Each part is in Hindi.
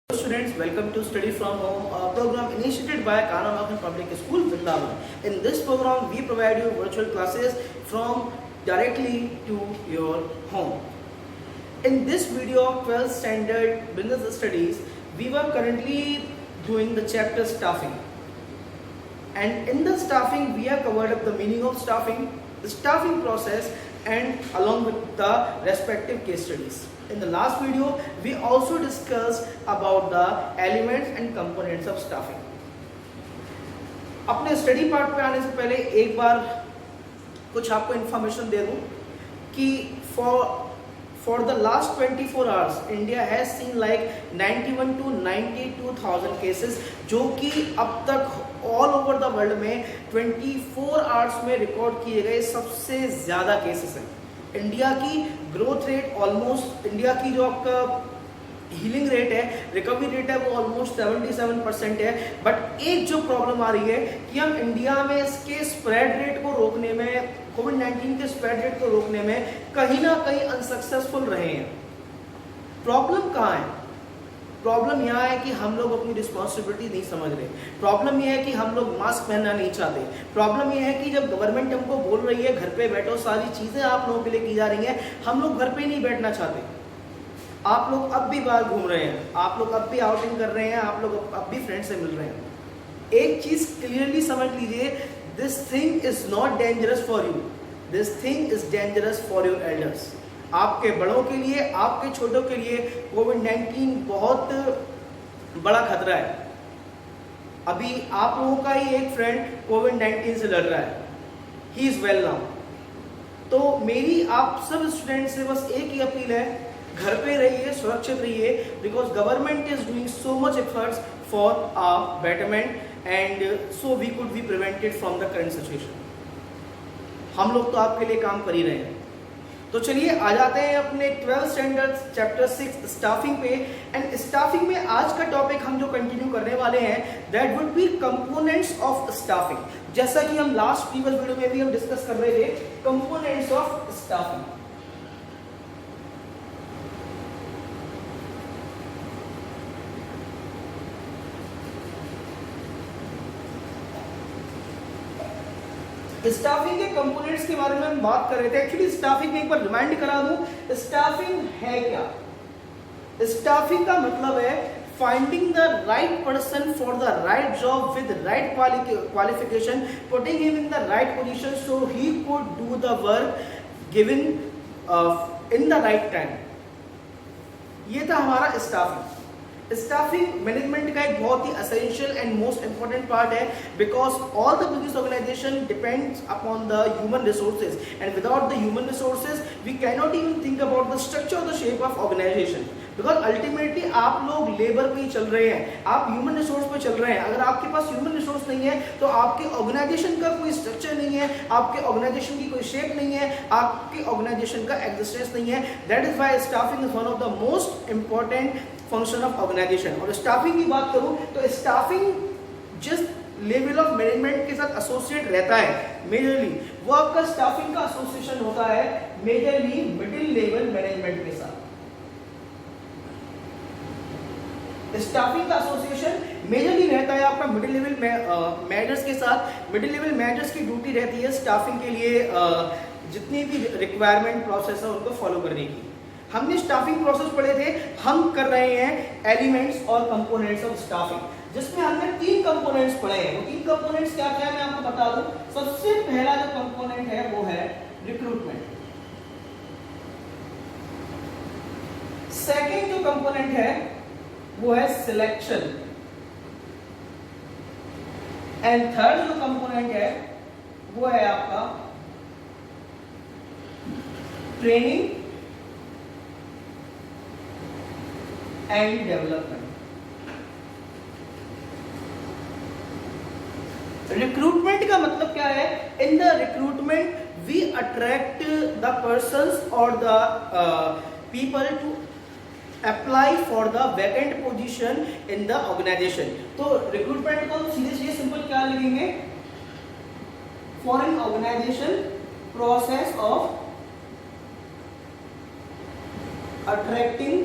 Students, welcome to Study from Home, a program initiated by Kanamakan Public School, Vrindavan. In this program, we provide you virtual classes from directly to your home. In this video of 12th Standard Business Studies, we were currently doing the chapter Staffing. And in the staffing, we have covered up the meaning of staffing, the staffing process, and along with the respective case studies. In the last video, we also discussed about the elements and components of staffing. अपने स्टडी पार्ट पे आने से पहले एक बार कुछ आपको इन्फॉर्मेशन दे दूं कि for the last 24 hours, India has seen like 91 to 92,000 cases, जो कि अब तक all over the world में 24 hours में रिकॉर्ड किए गए सबसे ज़्यादा केसेस हैं. इंडिया की ग्रोथ रेट ऑलमोस्ट, इंडिया की जो आपका हीलिंग रेट है, रिकवरी रेट है, वो ऑलमोस्ट 77% है. बट एक जो प्रॉब्लम आ रही है कि हम इंडिया में इसके स्प्रेड रेट को रोकने में, कोविड-19 के स्प्रेड रेट को रोकने में कहीं ना कहीं अनसक्सेसफुल रहे हैं. प्रॉब्लम कहाँ है? प्रॉब्लम यहाँ है कि हम लोग अपनी रिस्पॉन्सिबिलिटी नहीं समझ रहे. प्रॉब्लम यह है कि हम लोग मास्क पहनना नहीं चाहते. प्रॉब्लम यह है कि जब गवर्नमेंट हमको बोल रही है घर पे बैठो, सारी चीज़ें आप लोगों के लिए की जा रही हैं, हम लोग घर पे नहीं बैठना चाहते. आप लोग अब भी बाहर घूम रहे हैं, आप लोग अब भी आउटिंग कर रहे हैं, आप लोग अब भी फ्रेंड से मिल रहे हैं. एक चीज़ क्लियरली समझ लीजिए, this thing is not dangerous for you, this thing is dangerous for your elders. आपके बड़ों के लिए, आपके छोटों के लिए कोविड-19 बहुत बड़ा खतरा है. अभी आप लोगों का ही एक फ्रेंड कोविड-19 से लड़ रहा है, ही इज वेल नाउ. तो मेरी आप सब स्टूडेंट से बस एक ही अपील है, घर पे रहिए, सुरक्षित रहिए, because government is doing so much efforts for our betterment and so we could be prevented from the current situation. हम लोग तो आपके लिए काम कर ही रहे हैं. तो चलिए आ जाते हैं अपने 12th स्टैंडर्ड चैप्टर 6 स्टाफिंग पे. एंड स्टाफिंग में आज का टॉपिक हम जो कंटिन्यू करने वाले हैं, that would be components of staffing. जैसा कि हम लास्ट प्रीवियस वीडियो में भी हम डिस्कस कर रहे थे, कंपोनेंट्स ऑफ स्टाफिंग. स्टाफिंग के कंपोनेंट्स के बारे में हम बात कर रहे थे. एक्चुअली स्टाफिंग में एक बार रिमाइंड करा दूं, स्टाफिंग है क्या? स्टाफिंग का मतलब है finding the right person for the right job with right qualification, putting him in the right position so he could do the work given in the right time. ये था हमारा स्टाफिंग. स्टाफिंग मैनेजमेंट का एक बहुत ही essential and most important part है, because all the business organization depends upon the human resources, and without the human resources we can not even think about the structure of the shape of organisation. Because ultimately आप लोग लेबर पे ही चल रहे हैं, आप ह्यूमन रिसोर्स पे चल रहे हैं. अगर आपके पास ह्यूमन रिसोर्स नहीं है तो आपके ऑर्गेनाइजेशन का कोई स्ट्रक्चर नहीं है, आपके ऑर्गेनाइजेशन की कोई शेप नहीं है, आपके ऑर्गेनाइजेशन का एग्जिस्टेंस नहीं है. That is why staffing is one of the most important function of organisation. और स्टाफिंग की बात करूं तो स्टाफिंग जिस लेवल ऑफ मैनेजमेंट के साथ एसोसिएट रहता है मेजरली, वो आपका स्टाफिंग का एसोसिएशन होता है मेजरली मिडिल लेवल मैनेजमेंट के साथ. स्टाफिंग का एसोसिएशन मेजरली रहता है आपका मिडिल लेवल मैनेजर्स के साथ. मिडिल लेवल मैनेजर्स की ड्यूटी रहती है स्टाफिंग के लिए जितनी भी रिक्वायरमेंट प्रोसेस है उनको फॉलो करने की. हमने स्टाफिंग प्रोसेस पढ़े थे, हम कर रहे हैं एलिमेंट्स और कंपोनेंट्स ऑफ स्टाफिंग, जिसमें हमने 3 कंपोनेंट्स पढ़े हैं. वो 3 कंपोनेंट्स क्या क्या है मैं आपको बता दूं. सबसे पहला जो कंपोनेंट है वो है रिक्रूटमेंट. सेकंड जो कंपोनेंट है वो है सिलेक्शन, एंड थर्ड जो कंपोनेंट है वो है आपका ट्रेनिंग एंड डेवलपमेंट. रिक्रूटमेंट का मतलब क्या है? In the recruitment we attract the persons और the people to apply for the vacant position in the organization. तो रिक्रूटमेंट को सीधे सीधे सिंपल क्या लिखेंगे? For an organization process of attracting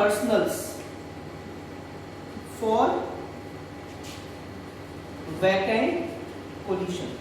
personnels for vacant position.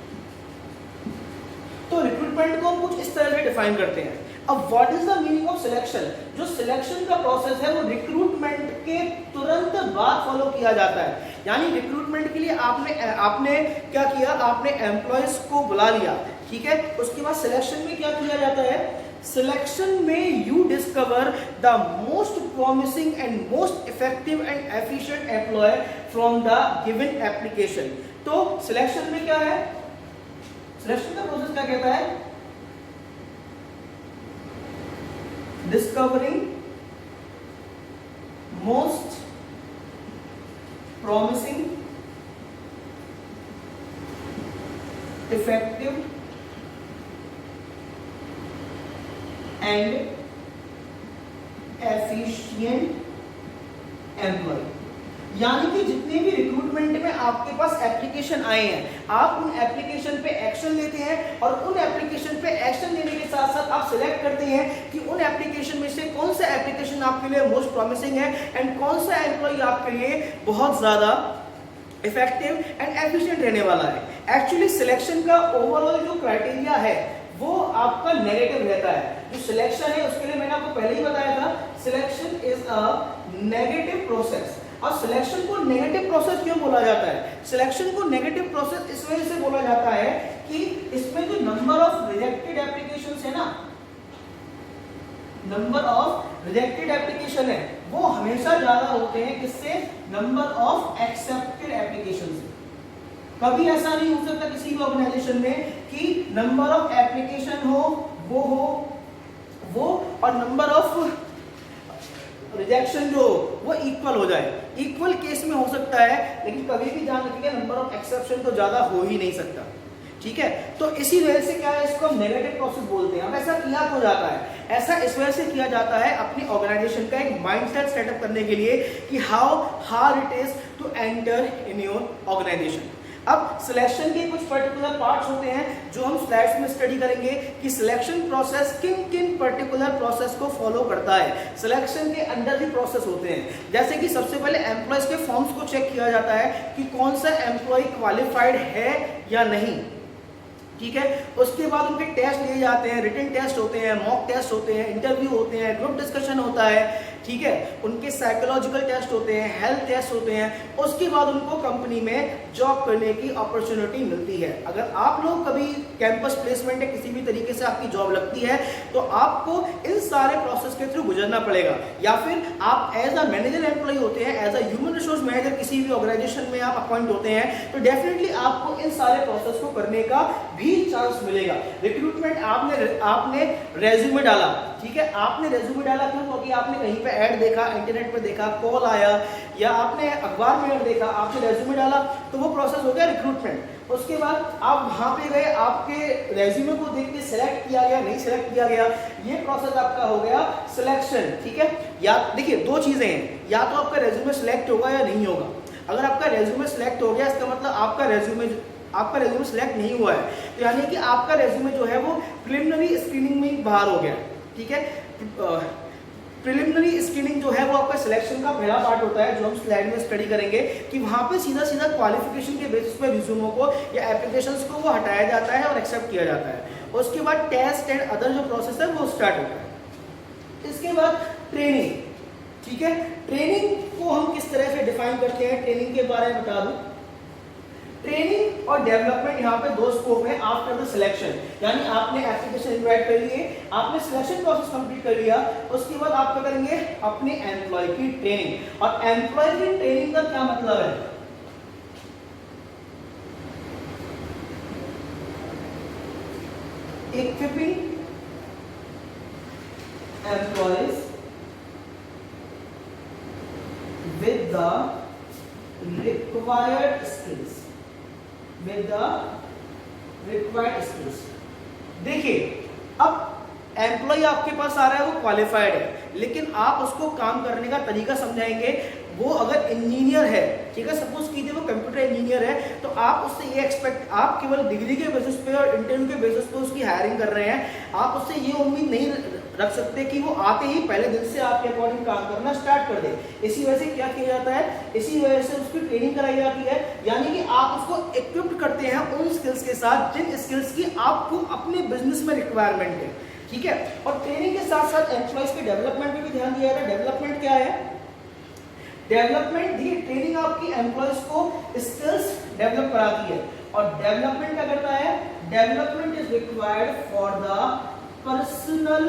तो रिक्रूटमेंट को हम कुछ इस तरह से डिफाइन करते हैं। अब what is the meaning of selection? जो सिलेक्शन का प्रोसेस है वो रिक्रूटमेंट के तुरंत बाद फॉलो किया जाता है। यानी रिक्रूटमेंट के लिए आपने क्या किया, आपने एम्प्लॉयज को बुला लिया, ठीक है। उसके बाद सिलेक्शन में क्या किया जाता है? सिलेक्शन में you discover the most promising and most effective and efficient employ from the given application. तो सिलेक्शन में क्या है, सिलेक्शन का प्रोसेस क्या कहता है? Discovering most promising effective and efficient employ. यानी कि जितने भी रिक्रूटमेंट में आपके पास एप्लीकेशन आए हैं, आप उन एप्लीकेशन पे एक्शन लेते हैं और उन एप्लीकेशन पे एक्शन लेने के साथ साथ आप सिलेक्ट करते हैं कि उन एप्लीकेशन में से कौन सा एप्लीकेशन आपके लिए मोस्ट प्रॉमिसिंग है एंड कौन सा एम्प्लॉय आपके लिए बहुत ज्यादा इफेक्टिव एंड एफिशिएंट रहने वाला है। एक्चुअली सिलेक्शन का ओवरऑल जो क्राइटेरिया है वो आपका नेगेटिव रहता है। जो सिलेक्शन है उसके लिए मैंने आपको पहले ही बताया था, selection is a negative process. और सिलेक्शन को नेगेटिव प्रोसेस क्यों बोला जाता है? सिलेक्शन को नेगेटिव प्रोसेस इस वजह से बोला जाता है कि इसमें जो नंबर ऑफ रिजेक्टेड एप्लीकेशंस है ना, नंबर ऑफ रिजेक्टेड एप्लीकेशन है वो हमेशा ज्यादा होते हैं किससे? नंबर ऑफ एक्सेप्टेड एप्लीकेशन से। कभी ऐसा नहीं हो सकता किसी भी ऑर्गेनाइजेशन में कि नंबर ऑफ एप्लीकेशन हो वो और नंबर ऑफ रिजेक्शन जो वो इक्वल हो जाए। इक्वल केस में हो सकता है, लेकिन कभी भी ध्यान रखिएगा नंबर ऑफ एक्सेप्शन तो ज्यादा हो ही नहीं सकता, ठीक है। तो इसी वजह से क्या है, इसको हम नेगेटिव प्रोसेस बोलते हैं। अब ऐसा किया क्यों जाता है? ऐसा इस वजह से किया जाता है अपनी ऑर्गेनाइजेशन का एक माइंडसेट सेटअप करने के लिए कि how hard it is to enter in your organisation. अब सिलेक्शन के कुछ पर्टिकुलर पार्ट्स होते हैं जो हम स्लाइड्स में स्टडी करेंगे कि सिलेक्शन प्रोसेस किन किन पर्टिकुलर प्रोसेस को फॉलो करता है। सिलेक्शन के अंदर भी प्रोसेस होते हैं, जैसे कि सबसे पहले एम्प्लॉयज के फॉर्म्स को चेक किया जाता है कि कौन सा एम्प्लॉय क्वालिफाइड है या नहीं, ठीक है। उसके बाद उनके टेस्ट लिए जाते हैं, रिटन टेस्ट होते हैं, मॉक टेस्ट होते हैं, इंटरव्यू होते हैं, ग्रुप डिस्कशन होता है, ठीक है। उनके साइकोलॉजिकल टेस्ट होते हैं, हेल्थ टेस्ट होते हैं। उसके बाद उनको कंपनी में जॉब करने की अपॉर्चुनिटी मिलती है। अगर आप लोग कभी कैंपस प्लेसमेंट या किसी भी तरीके से आपकी जॉब लगती है तो आपको इन सारे प्रोसेस के थ्रू गुजरना पड़ेगा, या फिर आप एज अ मैनेजर एम्प्लॉय होते हैं, as a human resource manager किसी भी ऑर्गेनाइजेशन में आप अपॉइंट होते हैं तो डेफिनेटली आपको इन सारे प्रोसेस को करने का भी चांस मिलेगा। रिक्रूटमेंट आपने रेज्यूमे डाला, ठीक है। आपने रेज्यूमे डाला क्यों? क्योंकि आपने कहीं पे ऐड देखा, इंटरनेट पे देखा, कॉल आया, या आपने अखबार में ऐड देखा, आपने रेज्यूमे डाला, तो वो प्रोसेस हो गया रिक्रूटमेंट। उसके बाद आप वहां पे गए, आपके रेज्यूमे को देख के सिलेक्ट किया गया, नहीं सिलेक्ट किया गया, ये प्रोसेस आपका हो गया सिलेक्शन, ठीक है। या देखिए दो चीजें हैं, या तो आपका रेज्यूमे सिलेक्ट होगा या नहीं होगा। अगर आपका रेज्यूमे सिलेक्ट हो गया इसका मतलब आपका रेज्यूमे सिलेक्ट नहीं हुआ है, तो यानी कि आपका रेज्यूमे जो है वो प्रिलिमिनरी स्क्रीनिंग में बाहर हो गया, ठीक है। प्रिलिमिनरी स्क्रीनिंग जो है वो आपका सिलेक्शन का पहला पार्ट होता है, जो हम स्लाइड में स्टडी करेंगे कि वहां पे सीधा सीधा क्वालिफिकेशन के बेसिस पे रिज्यूमों को या एप्लीकेशंस को वो हटाया जाता है और एक्सेप्ट किया जाता है। उसके बाद टेस्ट एंड अदर जो प्रोसेस है वो स्टार्ट होता है। इसके बाद ट्रेनिंग, ठीक है। ट्रेनिंग को हम किस तरह से डिफाइन करते हैं, ट्रेनिंग के बारे में बता दूं। ट्रेनिंग और डेवलपमेंट यहाँ पे दो स्कोप है आफ्टर द सिलेक्शन, यानी आपने एप्लीकेशन इनवाइट कर लिए, आपने सिलेक्शन प्रोसेस कंप्लीट कर लिया, उसके बाद आप क्या करेंगे, अपने एम्प्लॉय की ट्रेनिंग। और एम्प्लॉय की ट्रेनिंग का क्या मतलब है? Equipping employees with the required skills, with the required skills। देखिए अब एम्प्लॉय आपके पास आ रहा है, वो क्वालिफाइड है, लेकिन आप उसको काम करने का तरीका समझाएंगे। वो अगर इंजीनियर है, ठीक है, सपोज कीजिए वो कंप्यूटर इंजीनियर है, तो आप उससे ये एक्सपेक्ट, आप केवल डिग्री के बेसिस पे और इंटरव्यू के बेसिस पे उसकी हायरिंग कर रहे हैं, आप उससे ये उम्मीद नहीं रख सकते कि वो आते ही पहले दिन से आपके अकॉर्डिंग काम करना स्टार्ट कर दे। इसी वजह से क्या किया जाता है, इसी वजह से उसकी ट्रेनिंग कराई जाती है, यानी कि आप उसको इक्विप्ड करते हैं उन स्किल्स के साथ जिन स्किल्स की आपको अपने बिजनेस में रिक्वायरमेंट है, ठीक है। और ट्रेनिंग के साथ साथ एम्प्लॉयज के डेवलपमेंट पे भी ध्यान दिया जाता है। डेवलपमेंट क्या है, डेवलपमेंट दी ट्रेनिंग आपकी एम्प्लॉयज को स्किल्स डेवलप कराती है। और डेवलपमेंट क्या करता है, development is required for the personal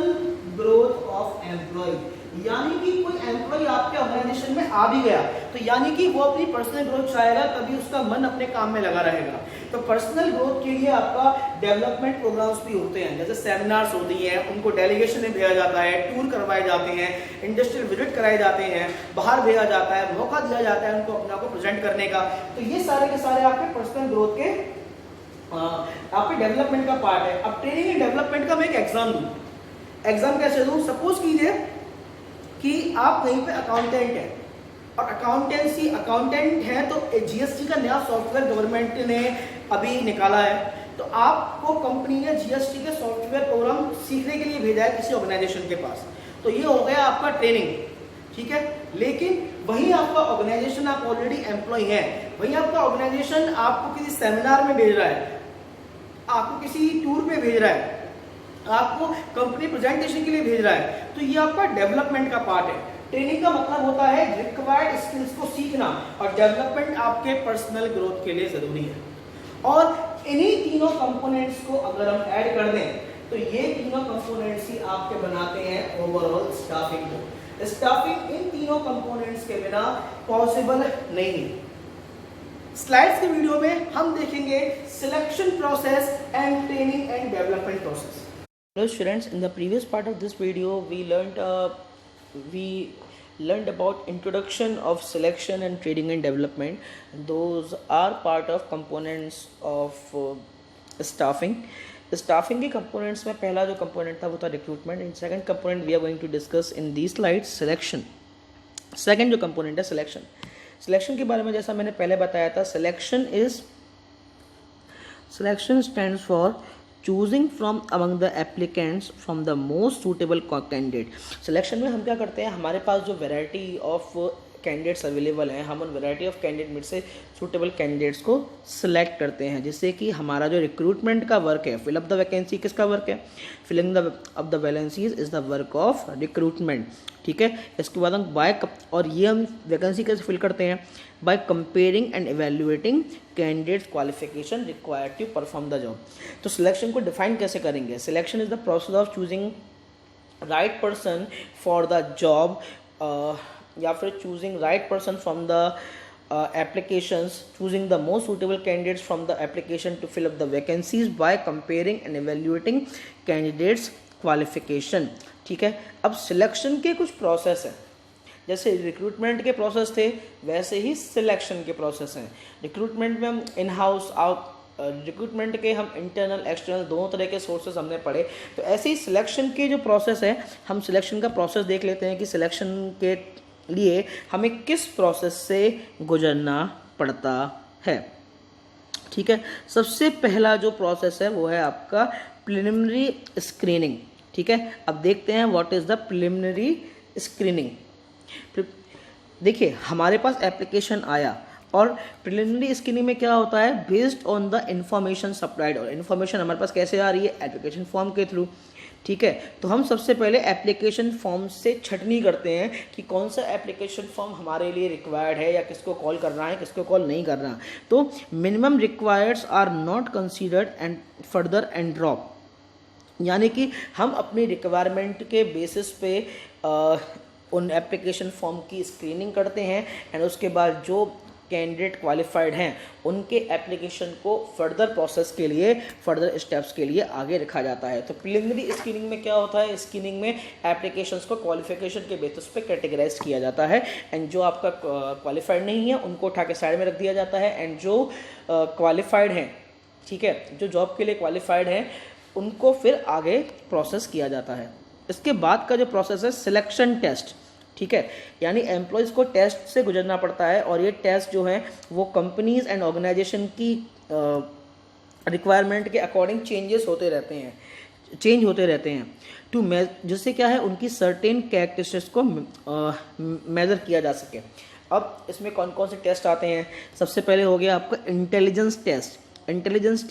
growth of employ, यानी कि कोई एम्प्लॉय आपके ऑर्गेनाइजेशन में आ भी गया तो यानी कि वो अपनी पर्सनल ग्रोथ चाहेगा, तभी उसका मन अपने काम में लगा रहेगा। तो पर्सनल ग्रोथ के लिए आपका डेवलपमेंट प्रोग्राम्स भी होते हैं, जैसे सेमिनार्स होती हैं, उनको डेलीगेशन में भेजा जाता है, टूर करवाए जाते हैं, इंडस्ट्रियल विजिट कराए जाते हैं, बाहर भेजा जाता है, मौका दिया जाता है उनको अपने आप को प्रेजेंट करने का। तो ये सारे के सारे आपके पर्सनल ग्रोथ के आपके डेवलपमेंट का पार्ट है। अब ट्रेनिंग एंड डेवलपमेंट का मैं एक एग्जाम दूं, एग्जाम कैसे दूं, सपोज कीजिए कि आप कहीं पे अकाउंटेंट है और अकाउंटेंट है तो जीएसटी का नया सॉफ्टवेयर गवर्नमेंट ने अभी निकाला है, तो आपको कंपनी ने जीएसटी के सॉफ्टवेयर प्रोग्राम सीखने के लिए भेजा है किसी ऑर्गेनाइजेशन के पास, तो ये हो गया आपका ट्रेनिंग, ठीक है। लेकिन वही आपका ऑर्गेनाइजेशन, आप ऑलरेडी एम्प्लॉय है, वही आपका ऑर्गेनाइजेशन आपको किसी सेमिनार में भेज रहा है, आपको किसी टूर में भेज रहा है, आपको कंपनी प्रेजेंटेशन के लिए भेज रहा है, तो ये आपका डेवलपमेंट का पार्ट है। ट्रेनिंग का मतलब होता है रिक्वायर्ड स्किल्स को सीखना, और डेवलपमेंट आपके पर्सनल ग्रोथ के लिए जरूरी है। और इन्हीं तीनों कंपोनेंट्स को अगर हम ऐड कर दें तो ये तीनों कंपोनेंट्स ही आपके बनाते हैं ओवरऑल स्टाफिंग को। स्टाफिंग इन तीनों कंपोनेंट्स के बिना पॉसिबल नहीं है। स्लाइड्स के वीडियो में हम देखेंगे selection process and training and development process. Hello students, in the previous part of this video we learned about introduction of selection and training and development. Those are part of components of staffing. Staffing के components में पहला जो component था वो था recruitment, and second component we are going to discuss in these slides, selection. Second जो component है selection के बारे में जैसा मैंने पहले बताया था, selection stands for choosing from among the applicants from the most suitable candidate. Selection में हम क्या करते हैं, हमारे पास जो वैरायटी ऑफ कैंडिडेट्स अवेलेबल हैं, हम उन वैरायटी ऑफ कैंडिडेट में से सूटेबल कैंडिडेट्स को सिलेक्ट करते हैं, जिससे कि हमारा जो रिक्रूटमेंट का वर्क है, फिल अप द वैकेंसी किसका वर्क है, filling up the vacancies is the work of recruitment, ठीक है। इसके बाद हम और ये हम वैकेंसी कैसे फिल करते हैं, by comparing and evaluating candidates qualification required to perform the job. तो सिलेक्शन को डिफाइन कैसे करेंगे, selection is the process of choosing right person for the job, या फिर choosing right person from the applications, choosing the most suitable candidates from the application to fill up the vacancies by comparing and evaluating candidates qualification, ठीक है। अब सिलेक्शन के कुछ प्रोसेस हैं, जैसे रिक्रूटमेंट के प्रोसेस थे वैसे ही सिलेक्शन के प्रोसेस हैं। रिक्रूटमेंट में हम इन हाउस रिक्रूटमेंट के हम इंटरनल एक्सटर्नल दोनों तरह के सोर्सेस हमने पढ़े, तो ऐसे ही सिलेक्शन के जो प्रोसेस है, हम सिलेक्शन का प्रोसेस देख लेते हैं कि सिलेक्शन के लिए हमें किस प्रोसेस से गुजरना पड़ता है, ठीक है। सबसे पहला जो प्रोसेस है वो है आपका प्रिलिमिनरी स्क्रीनिंग, ठीक है। अब देखते हैं what is the preliminary screening. देखिए हमारे पास एप्लीकेशन आया और प्रिलिमिनरी स्क्रीनिंग में क्या होता है, based on the information supplied, और इन्फॉर्मेशन हमारे पास कैसे आ रही है, एप्लीकेशन फॉर्म के थ्रू, ठीक है। तो हम सबसे पहले एप्लीकेशन फॉर्म से छटनी करते हैं कि कौन सा एप्लीकेशन फॉर्म हमारे लिए रिक्वायर्ड है, या किसको कॉल करना है, किसको कॉल नहीं करना। तो minimum requireds are not considered and further and drop, यानी कि हम अपनी रिक्वायरमेंट के बेसिस पे उन एप्लीकेशन फॉर्म की स्क्रीनिंग करते हैं, एंड उसके बाद जो कैंडिडेट क्वालिफाइड हैं उनके एप्लीकेशन को फर्दर प्रोसेस के लिए, फर्दर स्टेप्स के लिए आगे रखा जाता है। तो प्रिलिमिनरी स्क्रीनिंग में क्या होता है, स्क्रीनिंग में एप्लीकेशंस को क्वालिफिकेशन के बेसिस पे कैटेगराइज किया जाता है, एंड जो आपका क्वालिफाइड नहीं है उनको उठा के साइड में रख दिया जाता है, एंड जो क्वालिफाइड हैं, ठीक है, जो जॉब के लिए क्वालिफाइड हैं उनको फिर आगे प्रोसेस किया जाता है। इसके बाद का जो प्रोसेस है सिलेक्शन टेस्ट, ठीक है, यानी एम्प्लॉयज़ को टेस्ट से गुजरना पड़ता है, और ये टेस्ट जो है वो कंपनीज एंड ऑर्गेनाइजेशन की रिक्वायरमेंट के अकॉर्डिंग चेंजेस होते रहते हैं। चेंज होते रहते हैं टू जिससे क्या है उनकी सर्टेन कैरेक्टरिस्टिक्स को मेज़र किया जा सके। अब इसमें कौन कौन से टेस्ट आते हैं? सबसे पहले हो गया आपका intelligence test. Intelligence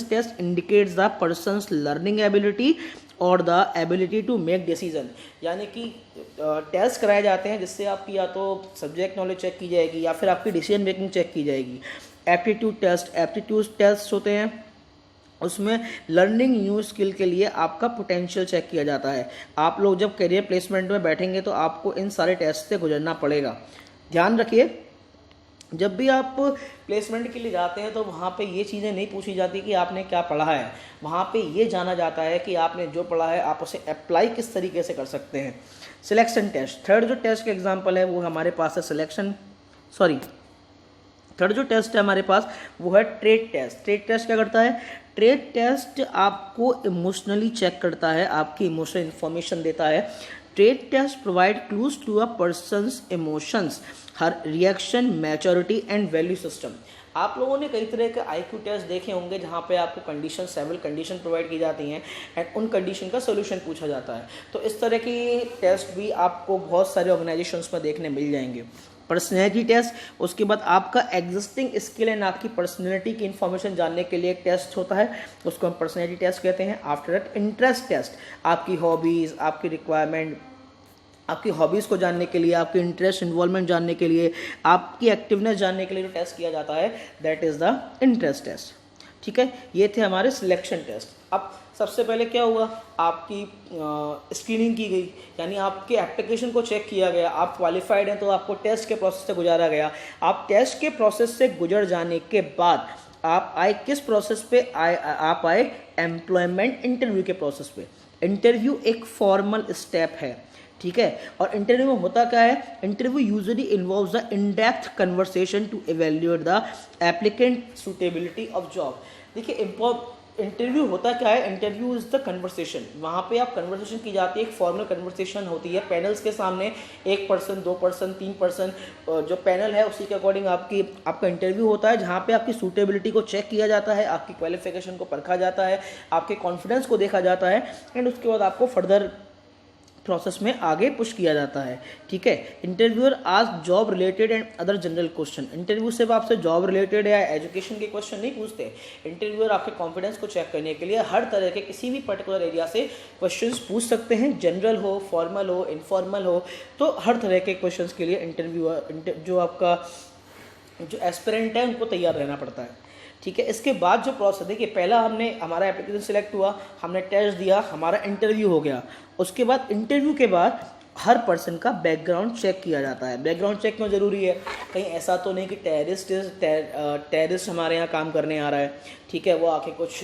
test indicates the person's learning ability और the ability to make decision. यानी कि टेस्ट कराए जाते हैं जिससे आपकी या तो सब्जेक्ट नॉलेज चेक की जाएगी या फिर आपकी डिसीजन मेकिंग चेक की जाएगी। एप्टीट्यूड टेस्ट होते हैं, उसमें लर्निंग न्यू स्किल के लिए आपका पोटेंशियल चेक किया जाता है। आप लोग जब करियर प्लेसमेंट में बैठेंगे तो आपको इन सारे टेस्ट से गुजरना पड़ेगा। ध्यान रखिए, जब भी आप प्लेसमेंट के लिए जाते हैं तो वहाँ पे ये चीज़ें नहीं पूछी जाती कि आपने क्या पढ़ा है, वहाँ पे ये जाना जाता है कि आपने जो पढ़ा है आप उसे अप्लाई किस तरीके से कर सकते हैं। सिलेक्शन टेस्ट, थर्ड जो टेस्ट का एग्जाम्पल है वो हमारे पास है थर्ड जो टेस्ट है हमारे पास वो है ट्रेड टेस्ट। ट्रेड टेस्ट क्या करता है? ट्रेड टेस्ट आपको इमोशनली चेक करता है, आपकी इमोशनल इंफॉर्मेशन देता है। Trait test provide clues to a person's emotions, her reaction, maturity and value system. आप लोगों ने कई तरह के IQ टेस्ट देखे होंगे जहाँ पे आपको सेवरल कंडीशन प्रोवाइड की जाती हैं एंड उन कंडीशन का सोल्यूशन पूछा जाता है। तो इस तरह की टेस्ट भी आपको बहुत सारे ऑर्गेनाइजेशंस में देखने मिल जाएंगे। पर्सनैलिटी टेस्ट, उसके बाद आपका एग्जिस्टिंग स्किल एंड आपकी पर्सनैलिटी की इन्फॉर्मेशन जानने के लिए एक टेस्ट होता है, उसको हम पर्सनैलिटी टेस्ट कहते हैं। आफ्टर दैट इंटरेस्ट टेस्ट, आपकी हॉबीज़, आपकी रिक्वायरमेंट, आपकी हॉबीज़ को जानने के लिए, आपकी इंटरेस्ट इन्वॉल्वमेंट जानने के लिए, आपकी एक्टिवनेस जानने के लिए जो टेस्ट किया जाता है that is the interest test. ठीक है, ये थे हमारे सिलेक्शन टेस्ट। अब सबसे पहले क्या हुआ, आपकी स्क्रीनिंग की गई, यानी आपके एप्लीकेशन को चेक किया गया, आप क्वालिफाइड हैं तो आपको टेस्ट के प्रोसेस से गुजारा गया। आप टेस्ट के प्रोसेस से गुजर जाने के बाद आप आए किस प्रोसेस पे आप आए एम्प्लॉयमेंट इंटरव्यू के प्रोसेस पे। इंटरव्यू एक फॉर्मल स्टेप है, ठीक है, और इंटरव्यू में होता क्या है? Interview usually involves the in depth conversation to evaluate the applicant suitability of job. देखिए, इंटरव्यू होता क्या है? इंटरव्यू इज द कन्वर्सेशन, वहाँ पे आप कन्वर्सेशन की जाती है, एक फॉर्मल कन्वर्सेशन होती है पैनल्स के सामने, 1 पर्सन, 2 पर्सन, 3 पर्सन, जो पैनल है उसी के अकॉर्डिंग आपका इंटरव्यू होता है, जहाँ पे आपकी सूटेबिलिटी को चेक किया जाता है, आपकी क्वालिफिकेशन को परखा जाता है, आपके कॉन्फिडेंस को देखा जाता है एंड उसके बाद आपको फर्दर प्रोसेस में आगे पुश किया जाता है। ठीक है, interviewer ask job related and other general question. Interview से आपसे जॉब रिलेटेड या एजुकेशन के क्वेश्चन नहीं पूछते। इंटरव्यूअर आपके कॉन्फिडेंस को चेक करने के लिए हर तरह के किसी भी पर्टिकुलर एरिया से क्वेश्चंस पूछ सकते हैं, जनरल हो, फॉर्मल हो, इनफॉर्मल हो, तो हर तरह के क्वेश्चंस के लिए इंटरव्यूअर जो आपका जो एस्पिरेंट है उनको तैयार रहना पड़ता है। ठीक है, इसके बाद जो प्रोसेस, देखिए पहला हमारा एप्लीकेशन सिलेक्ट हुआ, हमने टेस्ट दिया, हमारा इंटरव्यू हो गया। उसके बाद इंटरव्यू के बाद हर पर्सन का बैकग्राउंड चेक किया जाता है। बैकग्राउंड चेक क्यों ज़रूरी है? कहीं ऐसा तो नहीं कि टेररिस्ट हमारे यहाँ काम करने आ रहा है, ठीक है, वो आके कुछ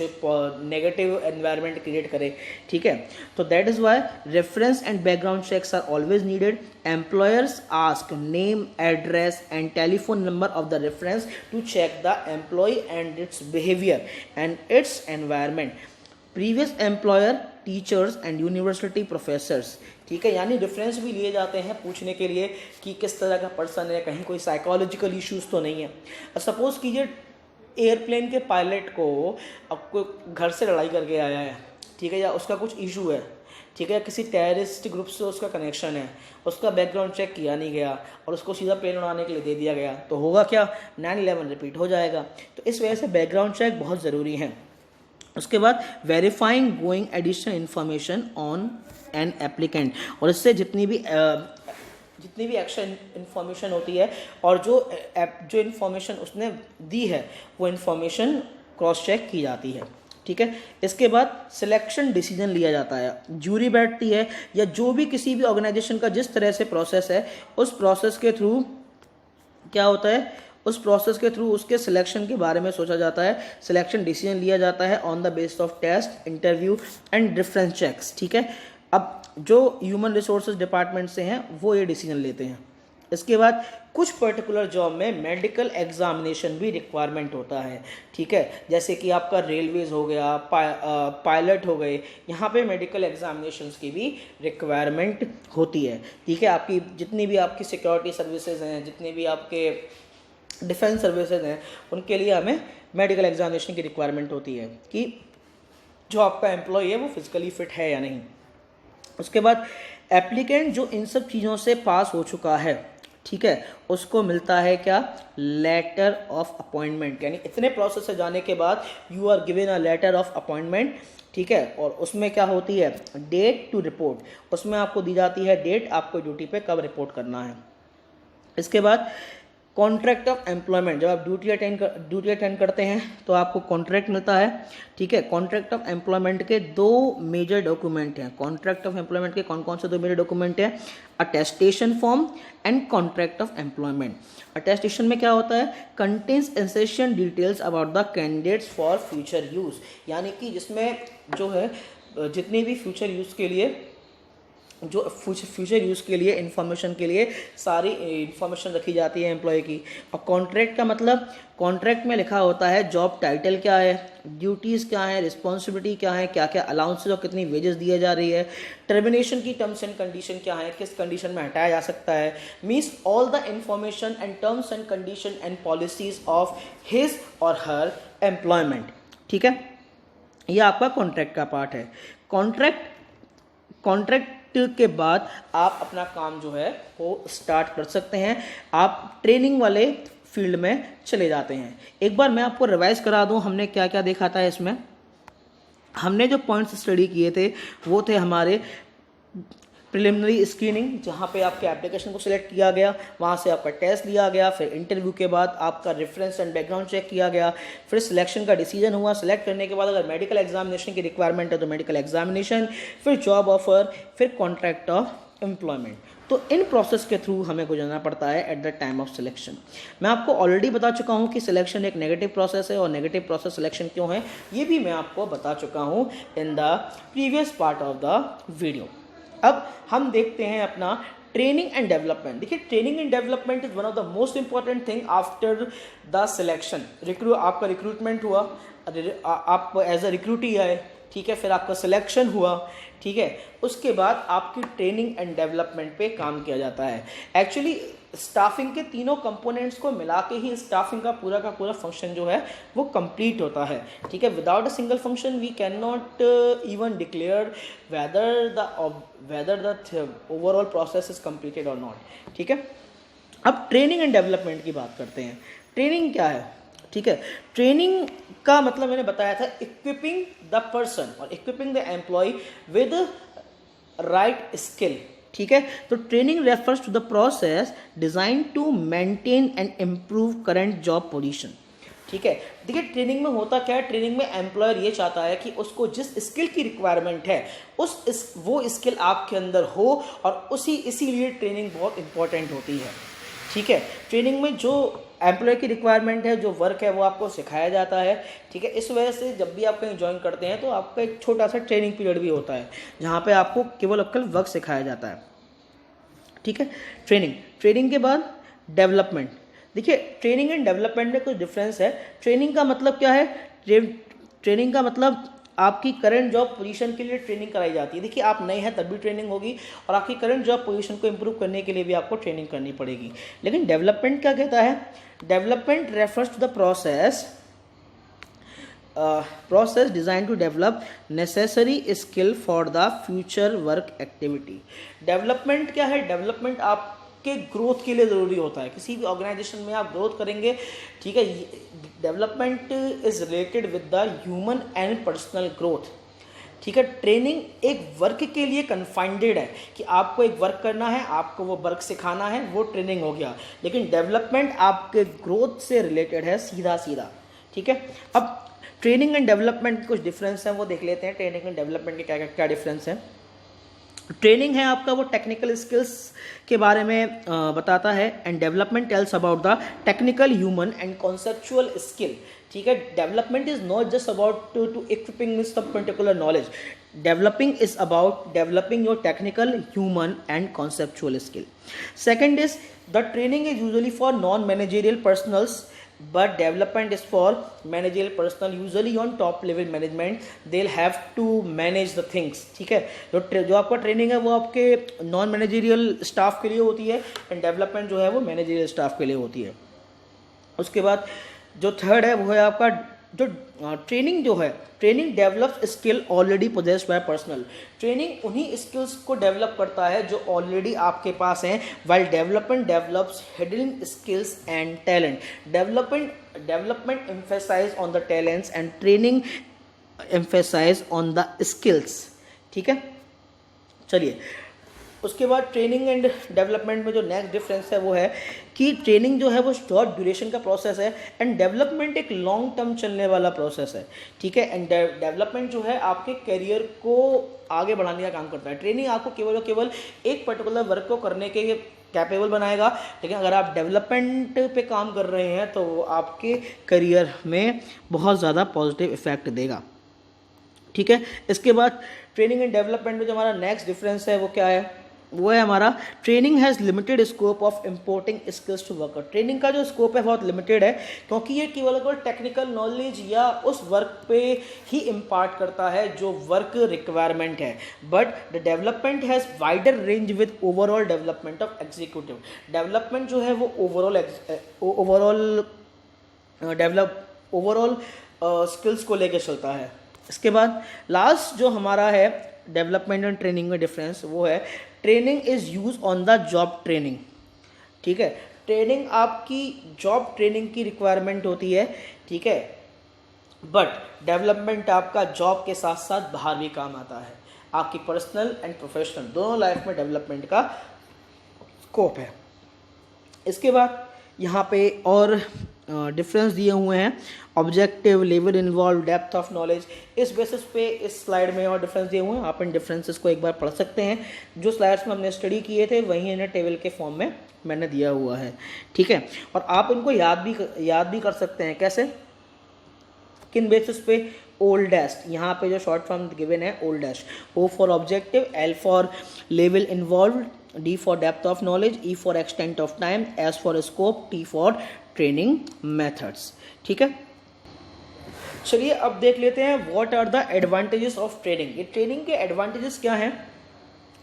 नेगेटिव एनवायरनमेंट क्रिएट करे। ठीक है, तो that is why reference and background checks are always needed. Employers ask name, address and telephone number of the reference to check the employ and its behaviour and its environment. Previous employer, teachers and university professors. ठीक है, यानी रेफरेंस भी लिए जाते हैं पूछने के लिए कि किस तरह का पर्सन है, कहीं कोई साइकोलॉजिकल इश्यूज तो नहीं है। सपोज कीजिए एयरप्लेन के पायलट को अब कोई घर से लड़ाई करके आया है, ठीक है, या उसका कुछ इशू है, ठीक है, किसी टेररिस्ट ग्रुप से उसका कनेक्शन है, उसका बैकग्राउंड चेक किया नहीं गया और उसको सीधा प्लेन उड़ाने के लिए दे दिया गया, तो होगा क्या? 9/11 रिपीट हो जाएगा। तो इस वजह से बैकग्राउंड चेक बहुत ज़रूरी है। उसके बाद verifying going additional information on an applicant, और इससे जितनी भी एक्शन इंफॉर्मेशन होती है और जो इंफॉर्मेशन उसने दी है वो इंफॉर्मेशन क्रॉस चेक की जाती है। ठीक है, इसके बाद सिलेक्शन डिसीजन लिया जाता है, जूरी बैठती है, या जो भी किसी भी ऑर्गेनाइजेशन का जिस तरह से प्रोसेस है उस प्रोसेस के थ्रू क्या होता है, उस प्रोसेस के थ्रू उसके सिलेक्शन के बारे में सोचा जाता है, सिलेक्शन डिसीजन लिया जाता है on the basis of test, interview and reference checks. ठीक है, अब जो ह्यूमन रिसोर्सेज डिपार्टमेंट से हैं वो ये डिसीजन लेते हैं। इसके बाद कुछ पर्टिकुलर जॉब में मेडिकल एग्जामिनेशन भी रिक्वायरमेंट होता है। ठीक है, जैसे कि आपका रेलवेज हो गया, पायलट हो गए, यहाँ पे मेडिकल एग्जामिनेशंस की भी रिक्वायरमेंट होती है। ठीक है, आपकी जितनी भी आपकी सिक्योरिटी सर्विसेज हैं, जितने भी आपके डिफेंस सर्विसेज हैं, उनके लिए हमें मेडिकल एग्जामिनेशन की रिक्वायरमेंट होती है कि जो आपका एम्प्लॉय है वो फिजिकली फिट है या नहीं। उसके बाद एप्लीकेंट जो इन सब चीज़ों से पास हो चुका है, ठीक है, उसको मिलता है क्या, लेटर ऑफ अपॉइंटमेंट, यानी इतने प्रोसेस से जाने के बाद you are given a letter of appointment, ठीक है। और उसमें क्या होती है, डेट टू रिपोर्ट, उसमें आपको दी जाती है डेट, आपको ड्यूटी पे कब रिपोर्ट करना है। इसके बाद कॉन्ट्रैक्ट ऑफ एम्प्लॉयमेंट, जब आप ड्यूटी अटेंड करते हैं तो आपको कॉन्ट्रैक्ट मिलता है, ठीक है। कॉन्ट्रैक्ट ऑफ एम्प्लॉयमेंट के दो मेजर डॉक्यूमेंट हैं। कॉन्ट्रैक्ट ऑफ एम्प्लॉयमेंट के कौन कौन से दो मेजर डॉक्यूमेंट हैं, attestation form and contract of employment. Attestation में क्या होता है, contains essential details about the candidates for future use, यानी कि जिसमें जो है जितनी भी फ्यूचर यूज़ के लिए, जो फ्यूचर यूज़ के लिए इंफॉर्मेशन के लिए सारी इंफॉर्मेशन रखी जाती है एम्प्लॉय की। और कॉन्ट्रैक्ट का मतलब, कॉन्ट्रैक्ट में लिखा होता है जॉब टाइटल क्या है, ड्यूटीज़ क्या है, रिस्पॉन्सिबिलिटी क्या है, क्या क्या अलाउंसेज और कितनी वेजेस दिए जा रही है, टर्मिनेशन की टर्म्स एंड कंडीशन क्या है, किस कंडीशन में हटाया जा सकता है, means all the information and terms and condition and policies of his और हर एम्प्लॉयमेंट, ठीक है। ये आपका कॉन्ट्रैक्ट का पार्ट है। कॉन्ट्रैक्ट के बाद आप अपना काम जो है वो स्टार्ट कर सकते हैं, आप ट्रेनिंग वाले फील्ड में चले जाते हैं। एक बार मैं आपको रिवाइज करा दूं, हमने क्या क्या देखा था इसमें। हमने जो पॉइंट्स स्टडी किए थे वो थे हमारे प्रिलिमिनरी स्क्रीनिंग, जहाँ पे आपके एप्लीकेशन को सिलेक्ट किया गया, वहाँ से आपका टेस्ट लिया गया, फिर इंटरव्यू के बाद आपका रेफरेंस एंड बैकग्राउंड चेक किया गया, फिर सिलेक्शन का डिसीजन हुआ। सिलेक्ट करने के बाद अगर मेडिकल एग्जामिनेशन की रिक्वायरमेंट है तो मेडिकल एग्जामिनेशन, फिर जॉब ऑफर, फिर कॉन्ट्रैक्ट ऑफ एम्प्लॉयमेंट। तो इन प्रोसेस के थ्रू हमें गुजरना पड़ता है at the time of selection. मैं आपको ऑलरेडी बता चुका हूँ कि सिलेक्शन एक नेगेटिव प्रोसेस है, और नेगेटिव प्रोसेस सिलेक्शन क्यों है ये भी मैं आपको बता चुका हूँ in the previous part of the video. अब हम देखते हैं अपना ट्रेनिंग एंड डेवलपमेंट। देखिए, training and development is one of the most important thing after the selection. आपका रिक्रूटमेंट हुआ, आप एज अ रिक्रूटी आए, ठीक है, फिर आपका सिलेक्शन हुआ, ठीक है, उसके बाद आपकी ट्रेनिंग एंड डेवलपमेंट पे काम किया जाता है। एक्चुअली स्टाफिंग के तीनों कंपोनेंट्स को मिला के ही स्टाफिंग का पूरा फंक्शन जो है वो कंप्लीट होता है, ठीक है। Without a single function we can not even declare whether the overall process is completed और नॉट, ठीक है। अब ट्रेनिंग एंड डेवलपमेंट की बात करते हैं। ट्रेनिंग क्या है, ठीक है। ट्रेनिंग का मतलब मैंने बताया था इक्विपिंग द पर्सन और equipping the employ with right skill, ठीक है। तो training refers to the process design to maintain and improve current job position, ठीक है। देखिए, ट्रेनिंग में होता क्या है, ट्रेनिंग में एम्प्लॉयर ये चाहता है कि उसको जिस स्किल की रिक्वायरमेंट है वो स्किल आपके अंदर हो, और इसीलिए ट्रेनिंग बहुत इंपॉर्टेंट होती है, ठीक है। ट्रेनिंग में जो एम्प्लॉय की रिक्वायरमेंट है, जो वर्क है, वो आपको सिखाया जाता है, ठीक है। इस वजह से जब भी आप कहीं ज्वाइन करते हैं तो आपका एक छोटा सा ट्रेनिंग पीरियड भी होता है जहाँ पे आपको केवल वर्क सिखाया जाता है, ठीक है। ट्रेनिंग के बाद डेवलपमेंट। देखिए, ट्रेनिंग एंड डेवलपमेंट में कुछ डिफरेंस है। ट्रेनिंग का मतलब क्या है, ट्रेनिंग का मतलब आपकी करंट जॉब पोजीशन के लिए ट्रेनिंग कराई जाती है। देखिए, आप नए हैं तब भी ट्रेनिंग होगी, और आपकी करंट जॉब पोजीशन को इंप्रूव करने के लिए भी आपको ट्रेनिंग करनी पड़ेगी। लेकिन डेवलपमेंट क्या कहता है, development refers to the process design to develop necessary skill for the future work activity. Development क्या है, डेवलपमेंट आपके ग्रोथ के लिए ज़रूरी होता है। किसी भी ऑर्गेनाइजेशन में आप ग्रोथ करेंगे, ठीक है, development is related with the human and personal growth, ठीक है। ट्रेनिंग एक वर्क के लिए कन्फाइंडेड है कि आपको एक वर्क करना है, आपको वो वर्क सिखाना है, वो ट्रेनिंग हो गया। लेकिन डेवलपमेंट आपके ग्रोथ से रिलेटेड है सीधा, ठीक है। अब ट्रेनिंग एंड डेवलपमेंट के कुछ डिफरेंस हैं, वो देख लेते हैं। ट्रेनिंग एंड डेवलपमेंट के क्या डिफरेंस है। ट्रेनिंग है आपका वो टेक्निकल स्किल्स के बारे में बताता है, and development tells about the technical, human and conceptual skill, ठीक है। Development is not just about to equipping with some particular knowledge, developing is about developing your technical, human and conceptual skill. Second is the training is usually for non managerial personals, but development is for managerial personnel, usually on top level management, they'll have to manage the things, ठीक है। जो आपका ट्रेनिंग है वो आपके नॉन मैनेजरियल स्टाफ के लिए होती है, एंड डेवलपमेंट जो है वो मैनेजरियल स्टाफ के लिए होती है। उसके बाद जो थर्ड है वो है आपका जो ट्रेनिंग जो है, training develops skill already possessed by personal. Training उन्हीं स्किल्स को डेवलप करता है जो ऑलरेडी आपके पास हैं, while development develops hidden skills and talent. Development emphasise on the talents and training emphasise on the skills. ठीक है, चलिए उसके बाद ट्रेनिंग एंड डेवलपमेंट में जो नेक्स्ट डिफरेंस है वो है कि ट्रेनिंग जो है वो शॉर्ट ड्यूरेशन का प्रोसेस है एंड डेवलपमेंट एक लॉन्ग टर्म चलने वाला प्रोसेस है। ठीक है, एंड डेवलपमेंट जो है आपके करियर को आगे बढ़ाने का काम करता है। ट्रेनिंग आपको केवल और केवल एक पर्टिकुलर वर्क को करने के कैपेबल बनाएगा, लेकिन अगर आप डेवलपमेंट पे काम कर रहे हैं तो वो आपके करियर में बहुत ज़्यादा पॉजिटिव इफेक्ट देगा। ठीक है, इसके बाद ट्रेनिंग एंड डेवलपमेंट में जो हमारा नेक्स्ट डिफरेंस है वो क्या है, वो है हमारा training has limited scope of importing skills to worker. Training का जो स्कोप है बहुत लिमिटेड है, क्योंकि ये केवल टेक्निकल नॉलेज या उस वर्क पे ही इम्पार्ट करता है जो वर्क रिक्वायरमेंट है। But the development has wider range with overall development of executive. Development जो है वो ओवरऑल स्किल्स को लेकर चलता है। इसके बाद लास्ट जो हमारा है डेवलपमेंट एंड ट्रेनिंग में डिफरेंस वो है training is use on the job training. ठीक है, ट्रेनिंग आपकी जॉब ट्रेनिंग की रिक्वायरमेंट होती है। ठीक है, बट डेवलपमेंट आपका जॉब के साथ साथ बाहर भी काम आता है। आपकी पर्सनल एंड प्रोफेशनल दोनों लाइफ में डेवलपमेंट का स्कोप है। इसके बाद यहाँ पे और डिफरेंस दिए हुए हैं, objective, level involve, depth of knowledge. इस बेसिस पे इस स्लाइड में और डिफरेंस दिए हुए हैं, आप इन डिफरेंसेस को एक बार पढ़ सकते हैं। जो स्लाइड्स में हमने स्टडी किए थे वहीं इन्हें टेबल के फॉर्म में मैंने दिया हुआ है। ठीक है, और आप इनको याद भी कर सकते हैं। कैसे, किन बेसिस पे, ओल्डेस्ट, यहाँ पे जो शॉर्ट फॉर्म गिवन है oldest, O for objective, L for level involve, D for depth of knowledge, E for extent of time, S for scope, T for training methods। ठीक है, चलिए अब देख लेते हैं what are the advantages of training. ये ट्रेनिंग के एडवांटेजेस क्या हैं।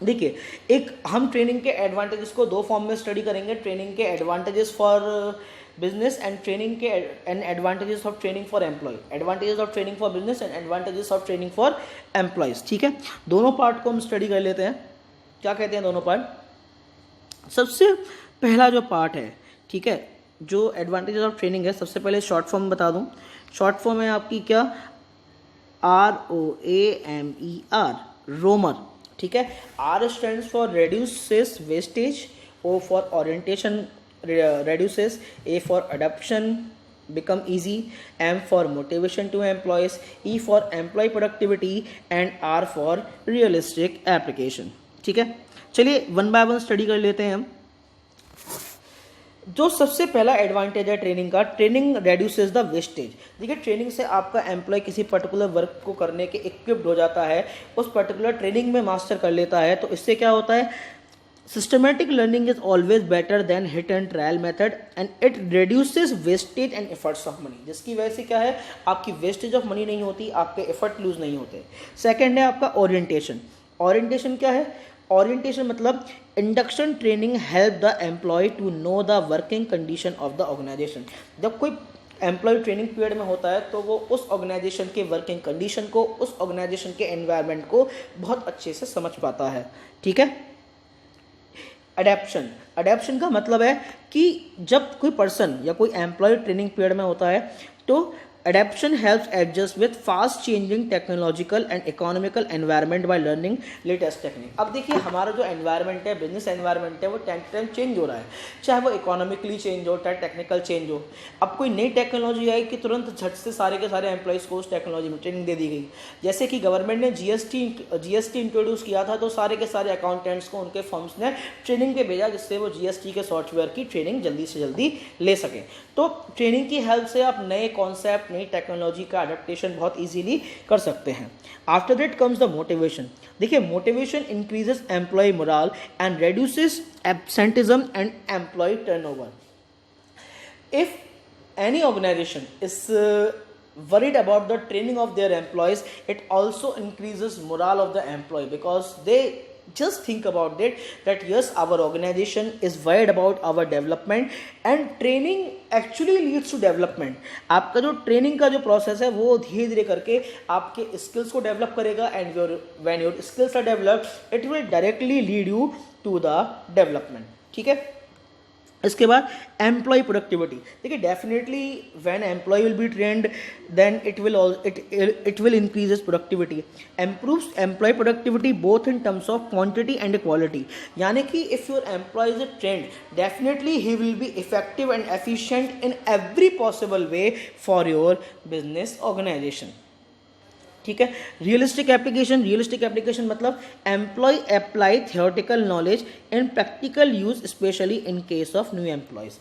देखिए, एक हम ट्रेनिंग के एडवांटेजेस को दो फॉर्म में स्टडी करेंगे, ट्रेनिंग के advantages for business and training के and advantages of training for employ. Advantages of training for business and advantages of training for employees. ठीक है, दोनों पार्ट को हम स्टडी कर लेते हैं। क्या कहते हैं दोनों पार्ट। सबसे पहला जो पार्ट है, ठीक है, जो एडवांटेजेस ऑफ ट्रेनिंग है, सबसे पहले शॉर्ट फॉर्म बता दूं। शॉर्ट फॉर्म है आपकी क्या, ROAMER, रोमर। ठीक है, R stands for reduces wastage, O for orientation reduces, A for adoption become easy, M for motivation to employees, E for employee productivity and R for realistic application। ठीक है, चलिए वन बाय वन स्टडी कर लेते हैं हम। जो सबसे पहला एडवांटेज है ट्रेनिंग का, ट्रेनिंग रेड्यूसेस द वेस्टेज। देखिए, ट्रेनिंग से आपका एम्प्लॉय किसी पर्टिकुलर वर्क को करने के इक्विप्ड हो जाता है, उस पर्टिकुलर ट्रेनिंग में मास्टर कर लेता है। तो इससे क्या होता है, systematic learning is always better than hit and trial method and it reduces wastage and efforts of money. जिसकी वजह से क्या है, आपकी वेस्टेज ऑफ मनी नहीं होती, आपके एफर्ट लूज नहीं होते। सेकेंड है आपका ओरिएंटेशन। ओरिएंटेशन क्या है, ओरिएंटेशन मतलब induction training help the employee to know the working condition of the organisation. जब कोई एम्प्लॉय ट्रेनिंग पीरियड में होता है तो वो उस ऑर्गेनाइजेशन के वर्किंग कंडीशन को, उस ऑर्गेनाइजेशन के एनवायरनमेंट को बहुत अच्छे से समझ पाता है। ठीक है, अडेप्शन। अडेप्शन का मतलब है कि जब कोई पर्सन या कोई एम्प्लॉय ट्रेनिंग पीरियड में होता है तो Adaptation helps adjust with fast changing technological and economical environment by learning latest technique। अब देखिए, हमारा जो एनवायरनमेंट है, बिजनेस एनवायरनमेंट है, वो टाइम टू टाइम चेंज हो रहा है, चाहे वो इकोनॉमिकली चेंज हो, चाहे टेक्निकल चेंज हो। अब कोई नई टेक्नोलॉजी आई कि तुरंत झट से सारे के सारे एम्प्लॉइज़ को उस टेक्नोलॉजी में ट्रेनिंग दे दी गई। जैसे कि गवर्नमेंट ने जीएसटी इंट्रोड्यूस किया था, तो सारे के सारे अकाउंटेंट्स को उनके फर्म्स ने ट्रेनिंग पे भेजा, जिससे वो जीएसटी के सॉफ्टवेयर की ट्रेनिंग जल्दी से जल्दी ले सकें। तो ट्रेनिंग की हेल्प से आप नए कॉन्सेप्ट, नई टेक्नोलॉजी का अडेप्टेशन बहुत इजीली कर सकते हैं। After that comes the motivation. देखिए, motivation increases employ morale and reduces absenteeism and employee turnover. If any organization is worried about the training of their employees, it also increases morale of the employee because they just think about it that yes, our organization is worried about our development and training actually leads to development. आपका जो ट्रेनिंग का जो प्रोसेस है वो धीरे धीरे करके आपके स्किल्स को डेवलप करेगा and when your skills are developed it will directly lead you to the development. ठीक है, इसके बाद एम्प्लॉय प्रोडक्टिविटी. देखिए definitely when employee will be trained then it will increase his productivity. Improves employee productivity both in terms of quantity and quality. यानी कि if your employee is trained definitely he will be effective and efficient in every possible way for your business organisation. ठीक है, रियलिस्टिक एप्लीकेशन मतलब employee apply theoretical knowledge in practical use specially in case of new employees.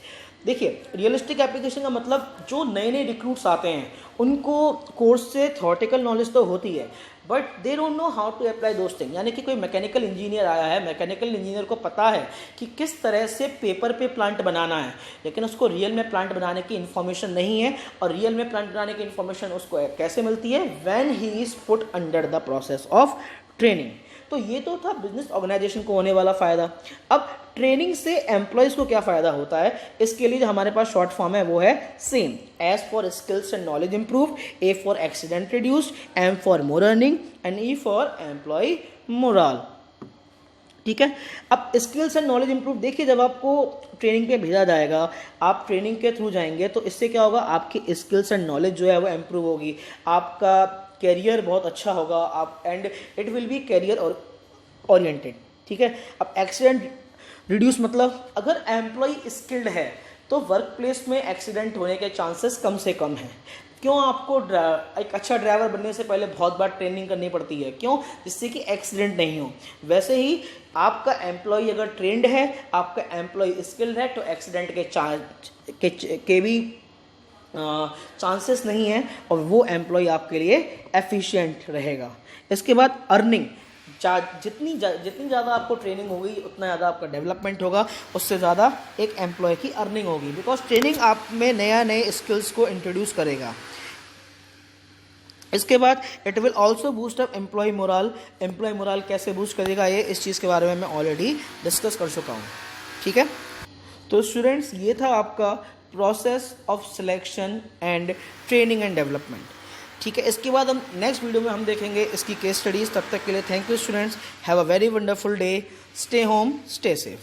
देखिए रियलिस्टिक एप्लीकेशन का मतलब जो नए नए रिक्रूट्स आते हैं उनको कोर्स से थियोरेटिकल नॉलेज तो होती है but they don't know how to apply those thing. यानी कि कोई मैकेनिकल इंजीनियर आया है, मैकेनिकल इंजीनियर को पता है कि किस तरह से पेपर पे प्लांट बनाना है, लेकिन उसको रियल में प्लांट बनाने की इन्फॉर्मेशन नहीं है. और रियल में प्लांट बनाने की इन्फॉर्मेशन उसको कैसे मिलती है? When he is put under the process of training. तो ये तो था बिजनेस ऑर्गेनाइजेशन को होने वाला फ़ायदा. अब ट्रेनिंग से एम्प्लॉयज़ को क्या फ़ायदा होता है, इसके लिए जो हमारे पास शॉर्ट फॉर्म है वो है same. S for skills and knowledge improve, A for accident reduced, M for more earning and E for employee morale. ठीक है, अब स्किल्स एंड नॉलेज इंप्रूव. देखिए जब आपको ट्रेनिंग पे भेजा जाएगा, आप ट्रेनिंग के थ्रू जाएंगे तो इससे क्या होगा, आपकी स्किल्स एंड नॉलेज जो है वो इंप्रूव होगी, आपका कैरियर बहुत अच्छा होगा, आप and it will be career oriented. ठीक है, अब एक्सीडेंट रिड्यूस मतलब अगर एम्प्लॉय स्किल्ड है तो वर्क प्लेस में एक्सीडेंट होने के चांसेस कम से कम हैं. क्यों? आपको एक अच्छा ड्राइवर बनने से पहले बहुत बार ट्रेनिंग करनी पड़ती है. क्यों? जिससे कि एक्सीडेंट नहीं हो. वैसे ही आपका एम्प्लॉय अगर ट्रेंड है, आपका एम्प्लॉय स्किल्ड है तो एक्सीडेंट के भी चांसेस नहीं है और वो एम्प्लॉय आपके लिए एफिशिएंट रहेगा. इसके बाद अर्निंग. जितनी ज़्यादा आपको ट्रेनिंग होगी उतना ज़्यादा आपका डेवलपमेंट होगा, उससे ज़्यादा एक एम्प्लॉय की अर्निंग होगी, बिकॉज ट्रेनिंग आप में नए स्किल्स को इंट्रोड्यूस करेगा. इसके बाद it will also boost up employee morale. Employee morale कैसे बूस्ट करेगा, ये इस चीज़ के बारे में मैं ऑलरेडी डिस्कस कर चुका हूँ. ठीक है, तो स्टूडेंट्स ये था आपका process of selection and training and development. ठीक है, इसके बाद हम नेक्स्ट वीडियो में हम देखेंगे इसकी केस स्टडीज़. तब तक के लिए thank you students, have a very wonderful day, stay home, stay safe.